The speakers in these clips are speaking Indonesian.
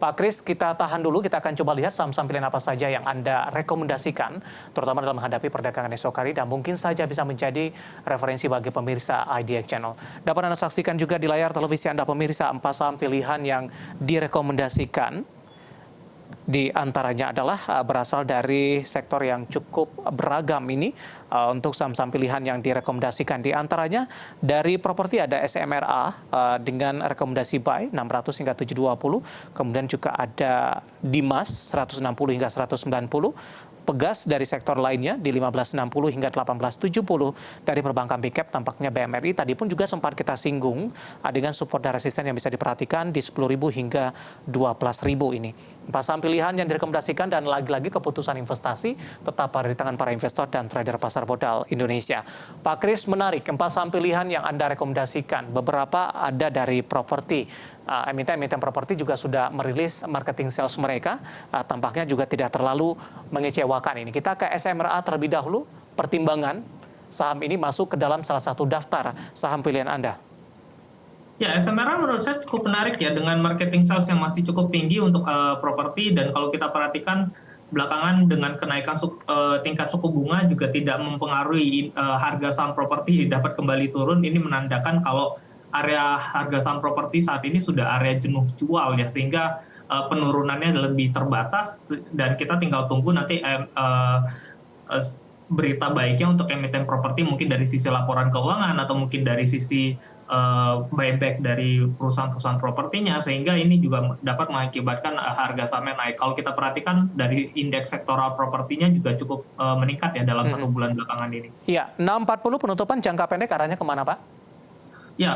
Pak Kris, kita tahan dulu, kita akan coba lihat saham-saham pilihan apa saja yang Anda rekomendasikan, terutama dalam menghadapi perdagangan esok hari, dan mungkin saja bisa menjadi referensi bagi pemirsa IDX Channel. Dapat Anda saksikan juga di layar televisi Anda pemirsa 4 saham pilihan yang direkomendasikan. Di antaranya adalah berasal dari sektor yang cukup beragam ini untuk saham-saham pilihan yang direkomendasikan. Di antaranya dari properti ada SMRA dengan rekomendasi buy 600 hingga 720, kemudian juga ada Dimas 160 hingga 190, Pegas dari sektor lainnya di 1560 hingga 1870, dari perbankan big cap tampaknya BMRI tadi pun juga sempat kita singgung dengan support dan resisten yang bisa diperhatikan di 10.000 hingga 12.000 ini. Saham pilihan yang direkomendasikan dan lagi-lagi keputusan investasi tetap ada di tangan para investor dan trader pasar modal Indonesia. Pak Kris, menarik, 4 saham pilihan yang Anda rekomendasikan. Beberapa ada dari properti. Emiten properti juga sudah merilis marketing sales mereka. Tampaknya juga tidak terlalu mengecewakan ini. Kita ke SMRA terlebih dahulu. Pertimbangan saham ini masuk ke dalam salah satu daftar saham pilihan Anda. Ya, SMRA menurut saya cukup menarik ya dengan marketing sales yang masih cukup tinggi untuk properti, dan kalau kita perhatikan belakangan dengan kenaikan tingkat suku bunga juga tidak mempengaruhi harga saham properti dapat kembali turun. Ini menandakan kalau area harga saham properti saat ini sudah area jenuh jual ya, sehingga penurunannya lebih terbatas dan kita tinggal tunggu nanti berita baiknya untuk emiten properti, mungkin dari sisi laporan keuangan atau mungkin dari sisi buyback dari perusahaan-perusahaan propertinya, sehingga ini juga dapat mengakibatkan harga sahamnya naik. Kalau kita perhatikan dari indeks sektoral propertinya juga cukup meningkat ya dalam 1 bulan belakangan ini. Iya, 640 penutupan jangka pendek arahnya kemana, Pak? Ya,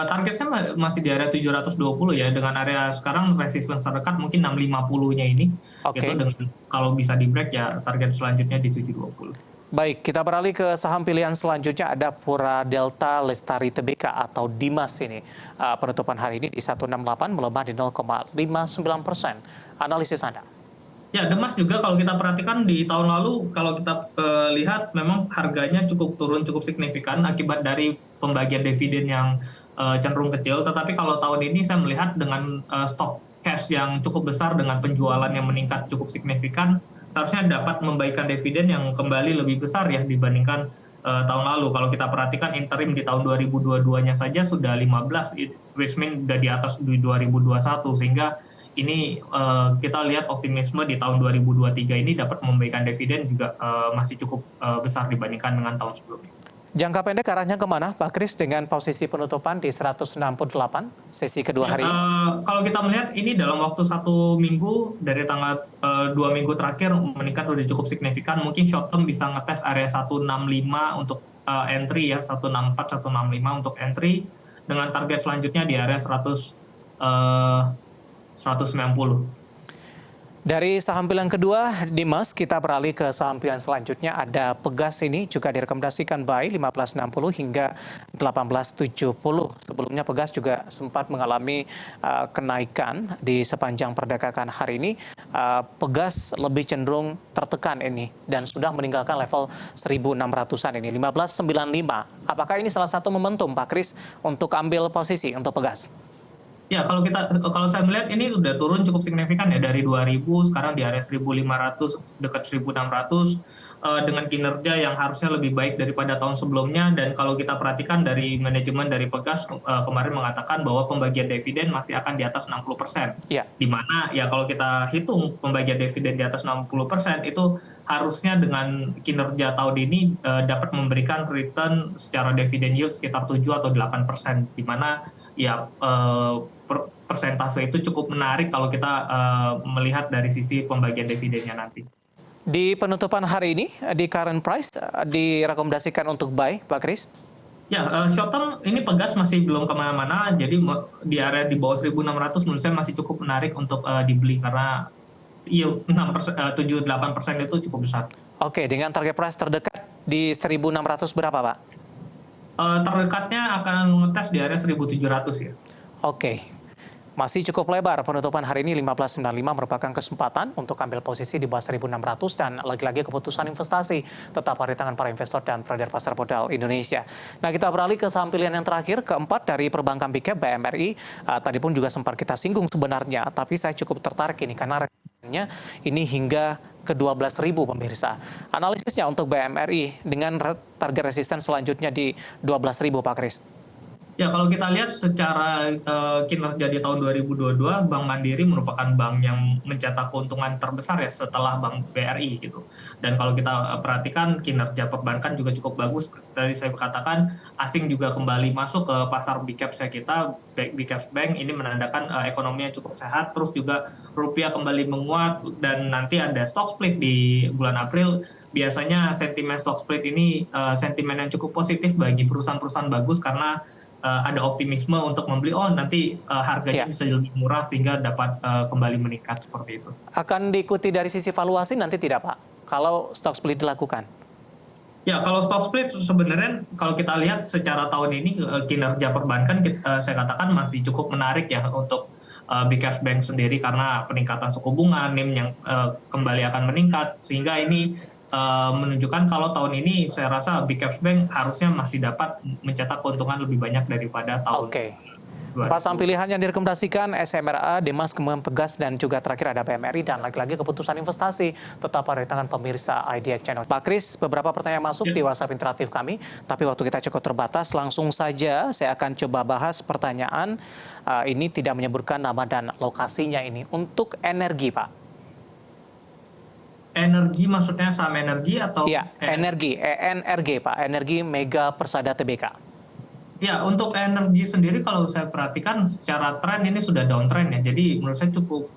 targetnya masih di area 720 ya, dengan area sekarang resistance terdekat mungkin 650-nya ini. Oke. Itu dengan kalau bisa di break ya target selanjutnya di 720. Baik, kita beralih ke saham pilihan selanjutnya, ada Pura Delta Lestari Tbk atau Dimas ini. Penutupan hari ini di 168 melemah di 0,59%. Analisis Anda? Ya, Dimas juga kalau kita perhatikan di tahun lalu, kalau kita lihat memang harganya cukup turun cukup signifikan akibat dari pembagian dividen yang cenderung kecil. Tetapi kalau tahun ini saya melihat dengan stok cash yang cukup besar dengan penjualan yang meningkat cukup signifikan, seharusnya dapat membagikan dividen yang kembali lebih besar ya dibandingkan tahun lalu. Kalau kita perhatikan interim di tahun 2022-nya saja sudah 15, which means sudah di atas di 2021, sehingga ini kita lihat optimisme di tahun 2023 ini dapat memberikan dividen juga masih cukup besar dibandingkan dengan tahun sebelumnya. Jangka pendek arahnya kemana, Pak Kris, dengan posisi penutupan di 168 sesi kedua hari ini? Kalau kita melihat ini dalam waktu 1 minggu, dari tanggal 2 minggu terakhir meningkat sudah cukup signifikan. Mungkin short term bisa ngetes area 165 untuk entry ya, 164, 165 untuk entry, dengan target selanjutnya di area 190. Dari saham pilihan kedua, Dimas, kita beralih ke saham pilihan selanjutnya. Ada Pegas ini juga direkomendasikan buy 1560 hingga 1870. Sebelumnya Pegas juga sempat mengalami kenaikan di sepanjang perdagangan hari ini. Pegas lebih cenderung tertekan ini dan sudah meninggalkan level 1600-an ini, 1595. Apakah ini salah satu momentum, Pak Kris, untuk ambil posisi untuk Pegas? Ya, kalau saya melihat ini sudah turun cukup signifikan ya, dari 2000 sekarang di area 1500 dekat 1600 dengan kinerja yang harusnya lebih baik daripada tahun sebelumnya. Dan kalau kita perhatikan dari manajemen dari Pegas kemarin mengatakan bahwa pembagian dividen masih akan di atas 60%. Ya. Di mana ya kalau kita hitung pembagian dividen di atas 60% itu harusnya dengan kinerja tahun ini dapat memberikan return secara dividen yield sekitar 7 atau 8%, di mana ya persentase itu cukup menarik kalau kita melihat dari sisi pembagian dividennya nanti. Di penutupan hari ini, di current price, direkomendasikan untuk buy, Pak Kris? Ya, short term ini Pegas masih belum kemana-mana, jadi di area di bawah 1.600 menurut saya masih cukup menarik untuk dibeli, karena yield 7-8% itu cukup besar. Oke, dengan target price terdekat di 1.600 berapa, Pak? Terdekatnya akan ngetes di area 1.700 ya. Oke. Masih cukup lebar, penutupan hari ini 15.95 merupakan kesempatan untuk ambil posisi di bawah 1.600 dan lagi-lagi keputusan investasi tetap ada di tangan para investor dan trader pasar modal Indonesia. Nah, kita beralih ke saham pilihan yang terakhir, keempat dari perbankan big cap BMRI. Tadi pun juga sempat kita singgung sebenarnya, tapi saya cukup tertarik ini karena rekomendasinya ini hingga ke 12.000 pemirsa. Analisisnya untuk BMRI dengan target resisten selanjutnya di 12.000 Pak Kris. Ya, kalau kita lihat secara kinerja di tahun 2022, Bank Mandiri merupakan bank yang mencetak keuntungan terbesar ya setelah Bank BRI gitu. Dan kalau kita perhatikan kinerja perbankan juga cukup bagus. Tadi saya katakan asing juga kembali masuk ke pasar big cap kita, big cap bank ini menandakan ekonominya cukup sehat. Terus juga rupiah kembali menguat dan nanti ada stock split di bulan April. Biasanya sentimen stock split ini sentimen yang cukup positif bagi perusahaan-perusahaan bagus karena ada optimisme untuk membeli, nanti harganya bisa lebih murah sehingga dapat kembali meningkat seperti itu. Akan diikuti dari sisi valuasi nanti tidak Pak, kalau stock split dilakukan? Ya, kalau stock split sebenarnya kalau kita lihat secara tahun ini kinerja perbankan saya katakan masih cukup menarik ya untuk Big Cash Bank sendiri karena peningkatan suku bunga, NIM yang kembali akan meningkat, sehingga ini menunjukkan kalau tahun ini saya rasa Big Caps Bank harusnya masih dapat mencetak keuntungan lebih banyak daripada tahun. Oke. Empat saham pilihan yang direkomendasikan SMRA, Demas, Kembangan Pegas, dan juga terakhir ada BMRI, dan lagi-lagi keputusan investasi tetap ada di tangan pemirsa IDX Channel. Pak Kris, beberapa pertanyaan masuk di WhatsApp interaktif kami, tapi waktu kita cukup terbatas. Langsung saja saya akan coba bahas pertanyaan. Ini tidak menyebutkan nama dan lokasinya ini. Untuk energi, Pak. Energi maksudnya saham energi atau? Iya, energi, ENRG Pak, Energi Mega Persada Tbk. Ya, untuk energi sendiri kalau saya perhatikan secara tren ini sudah downtrend ya, jadi menurut saya cukup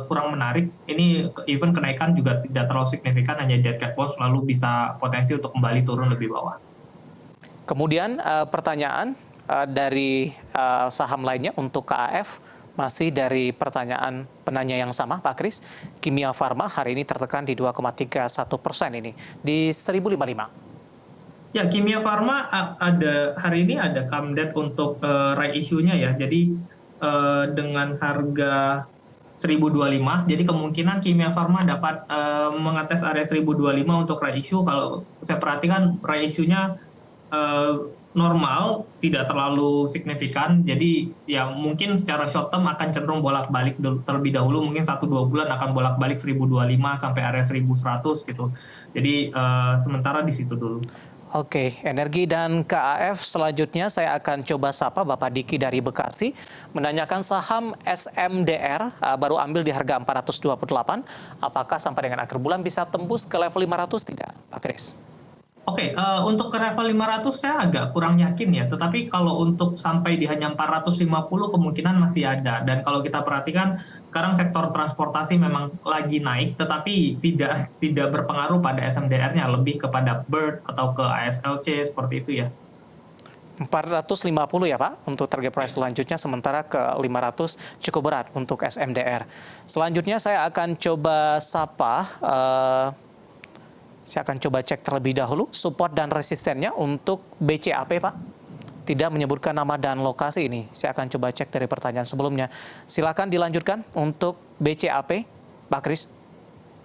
kurang menarik. Ini even kenaikan juga tidak terlalu signifikan, hanya dead cat bounce lalu bisa potensi untuk kembali turun lebih bawah. Kemudian pertanyaan dari saham lainnya untuk KAF, masih dari pertanyaan penanya yang sama, Pak Kris. Kimia Farma hari ini tertekan di 2,31% ini, di 1.055. Ya, Kimia Farma hari ini ada comeback untuk right issue-nya ya. Jadi dengan harga 1.025, jadi kemungkinan Kimia Farma dapat mengetes area 1.025 untuk right issue. Kalau saya perhatikan right issue-nya normal, tidak terlalu signifikan, jadi ya mungkin secara short term akan cenderung bolak-balik terlebih dahulu, mungkin 1-2 bulan akan bolak-balik 1.025 sampai area 1.100 gitu. Jadi sementara di situ dulu. Oke, energi dan KAF selanjutnya saya akan coba sapa Bapak Diki dari Bekasi, menanyakan saham SMDR baru ambil di harga 428, apakah sampai dengan akhir bulan bisa tembus ke level 500 tidak, Pak Kris? Oke, untuk ke level 500 saya agak kurang yakin ya, tetapi kalau untuk sampai di hanya 450 kemungkinan masih ada. Dan kalau kita perhatikan sekarang sektor transportasi memang lagi naik, tetapi tidak berpengaruh pada SMDR-nya, lebih kepada BIRD atau ke ASLC seperti itu ya. 450 ya Pak untuk target price selanjutnya, sementara ke 500 cukup berat untuk SMDR. Selanjutnya saya akan coba sapa, saya akan coba cek terlebih dahulu support dan resistennya untuk BCAP Pak. Tidak menyebutkan nama dan lokasi ini. Saya akan coba cek dari pertanyaan sebelumnya. Silakan dilanjutkan untuk BCAP, Pak Kris.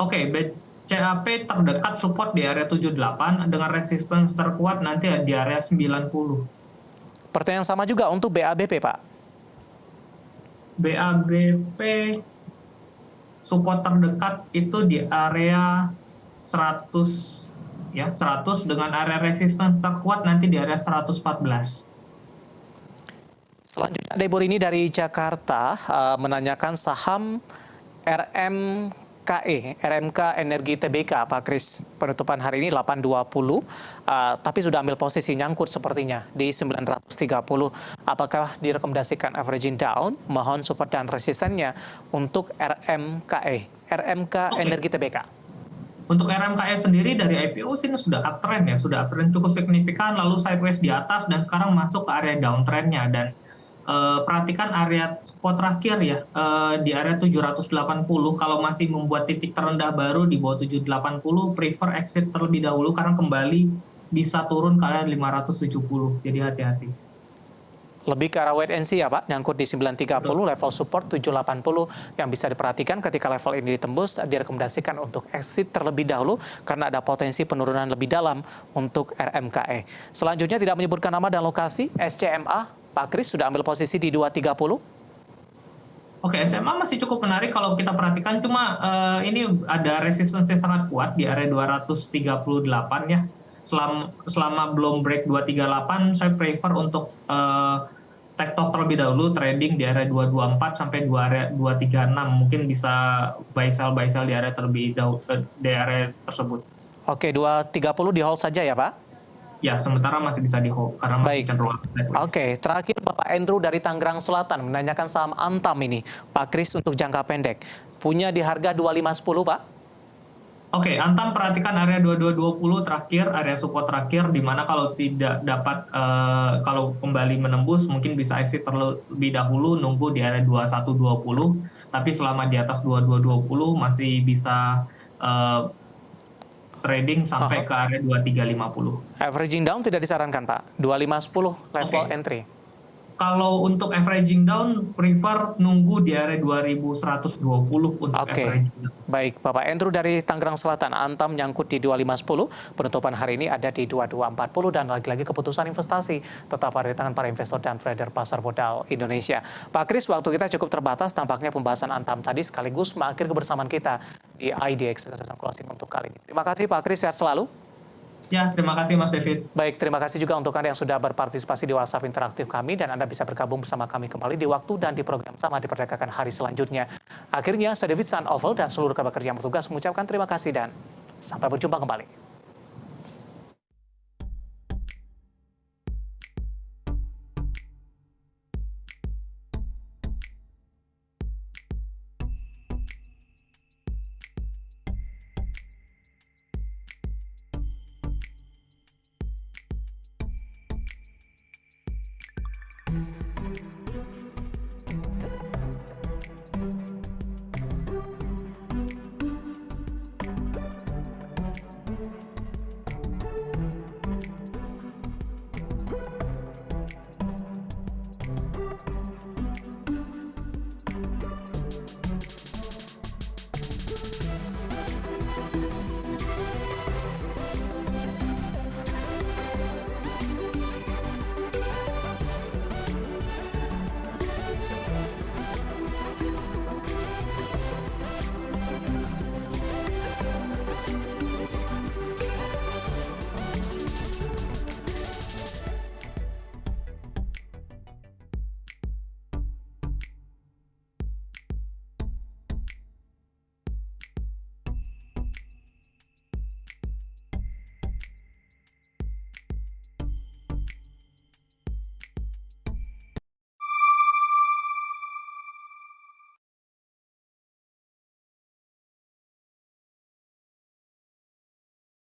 Oke, BCAP terdekat support di area 78 dengan resistance terkuat nanti di area 90. Pertanyaan sama juga untuk BABP Pak. BABP support terdekat itu di area 100 ya, 100 dengan area resistance terkuat nanti di area 114. Selanjutnya ada Ibu Rini dari Jakarta menanyakan saham RMK Energi Tbk, Pak Kris. Penutupan hari ini 820, tapi sudah ambil posisi nyangkut sepertinya di 930. Apakah direkomendasikan averaging down? Mohon support dan resistennya untuk RMK Energi Tbk. Untuk RMKE sendiri dari IPO sini sudah uptrend ya, sudah uptrend cukup signifikan, lalu sideways di atas dan sekarang masuk ke area downtrendnya. Dan perhatikan area support terakhir ya, di area 780, kalau masih membuat titik terendah baru di bawah 780, prefer exit terlebih dahulu karena kembali bisa turun ke area 570, jadi hati-hati. Lebih ke arah wait and see ya Pak, nyangkut di 930, level support 780 yang bisa diperhatikan ketika level ini ditembus, direkomendasikan untuk exit terlebih dahulu karena ada potensi penurunan lebih dalam untuk RMKE. Selanjutnya tidak menyebutkan nama dan lokasi, SCMA, Pak Kris sudah ambil posisi di 230. Oke, SMA masih cukup menarik kalau kita perhatikan, cuma ini ada resistance yang sangat kuat di area 238 ya. Selama belum break 238, saya prefer untuk take top terlebih dahulu, trading di area 224 sampai 236. Mungkin bisa buy sell di area terlebih dahulu, di area tersebut. Oke, 230 di hold saja ya Pak? Ya, sementara masih bisa di hold karena masih cenderung sideways. Oke, terakhir Bapak Andrew dari Tangerang Selatan menanyakan saham Antam ini, Pak Kris untuk jangka pendek. Punya di harga 2510 Pak? Oke, Antam perhatikan area 2220 terakhir, area support terakhir, di mana kalau tidak dapat, kalau kembali menembus, mungkin bisa exit terlebih dahulu, nunggu di area 2120, tapi selama di atas 2220 masih bisa trading sampai ke area 2350. Averaging down tidak disarankan Pak, 2510 level entry. Kalau untuk averaging down, prefer nunggu di area 2120 untuk averaging down. Baik, Bapak Andrew dari Tangerang Selatan, Antam nyangkut di 2510, penutupan hari ini ada di 2240, dan lagi-lagi keputusan investasi tetap ada di tangan para investor dan trader pasar modal Indonesia. Pak Kris, waktu kita cukup terbatas, tampaknya pembahasan Antam tadi sekaligus mengakhiri kebersamaan kita di IDX Closing untuk kali ini. Terima kasih Pak Kris, sehat selalu. Ya, terima kasih Mas David. Baik, terima kasih juga untuk Anda yang sudah berpartisipasi di WhatsApp interaktif kami, dan Anda bisa bergabung bersama kami kembali di waktu dan di program sama di perdagangan hari selanjutnya. Akhirnya, saya David San Oval dan seluruh kerabat kerja yang bertugas mengucapkan terima kasih dan sampai berjumpa kembali.